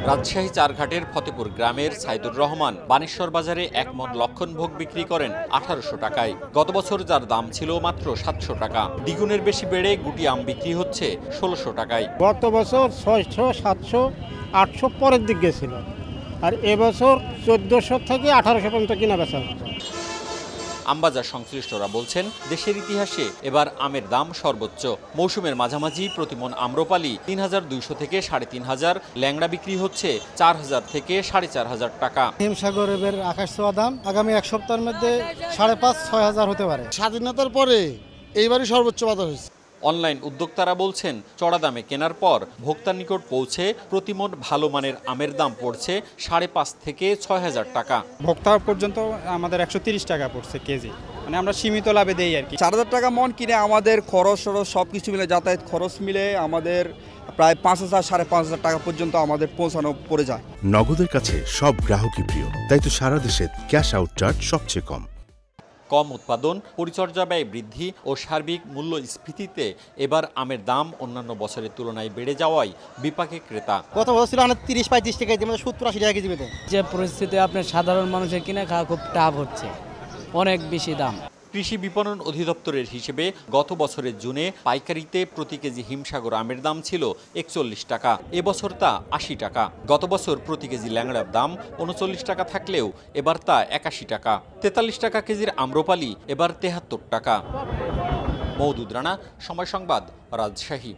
রাজশাহী চারঘাটের ফতেপুর গ্রামের সাইদুর রহমান বানেশ্বর বাজারে ১ মণ লক্ষণভোগ বিক্রি করেন ১৮০০ টাকায়। গত বছর যার দাম ছিল মাত্র ৭০০ টাকা, দ্বিগুণের বেশি বেড়ে গুটি আম বিক্রি হচ্ছে ১৬০০ টাকায়। গত বছর ৬০০, ৭০০, ৮০০ পরের দিক গেছিল, আর এবছর ১৪০০ থেকে ১৮০০ পর্যন্ত কিনা বেচা হচ্ছে। আমবাজার সংশ্লিষ্টরা বলছেন, দেশের ইতিহাসে এবার আমের দাম সর্বোচ্চ। মৌসুমের মাঝামাঝি প্রতিমণ আম্রপালি ৩২০০ থেকে ৩৫০০, ল্যাংড়া বিক্রি হচ্ছে ৪০০০ থেকে ৪৫০০ টাকা। হিমসাগরের আকাশ ছোঁয়া দাম আগামী এক সপ্তাহের মধ্যে ৫,৫-৬,০০০ হতে পারে। স্বাধীনতার পরে এইবারই সর্বোচ্চ বাজার হয়েছে। অনলাইন উদ্যোক্তারা বলছেন, চড়া দামে কেনার পর ভোক্তার নিকট পৌঁছে প্রতিমণ ভালো মানের আমের দাম পড়ছে ৫,৫০০ থেকে ৬,০০০ টাকা। ভোক্তা পর্যন্ত আমাদের ১৩০ টাকা পড়ছে কেজি, মানে আমরা সীমিত লাভে দেই আর কি। ৪,০০০ টাকা মন কিনে আমাদের খরচ সব কিছু মিলে, যাতায়াত খরচ মিলে আমাদের প্রায় ৫,০০০, ৫,৫০০ টাকা পর্যন্ত আমাদের পৌঁছানো পড়ে যায়। নগদের কাছে সব গ্রাহকই প্রিয়, তাই তো সারা দেশে ক্যাশ আউট চার্জ সবচেয়ে কম। কম উৎপাদন, পরিচর্যা ব্যয় বৃদ্ধি ও সার্বিক মূল্যস্ফীতিতে এবার আমের দাম অন্যান্য বছরের তুলনায় বেড়ে যাওয়ায় বিপাকে ক্রেতা। গত বছর ছিল ৩০-৩৫ টাকা, ৭০-৮০ টাকা কেজি পেতে। যে পরিস্থিতি আপনার সাধারণ মানুষের কিনে খাওয়া খুব টাফ হচ্ছে, অনেক বেশি দাম। কৃষি বিপণন অধিদপ্তরের হিসেবে গত বছরের জুনে পাইকারিতে প্রতি কেজি হিমসাগর আমের দাম ছিল ৪১ টাকা, এবছর তা ৮০ টাকা। গত বছর প্রতি কেজি ল্যাংড়ার দাম ৩৯ টাকা থাকলেও এবার তা ৮১ টাকা। ৪৩ টাকা কেজির আম্রপালি এবার ৭৩ টাকা। মওদুদ রানা, সময় সংবাদ, রাজশাহী।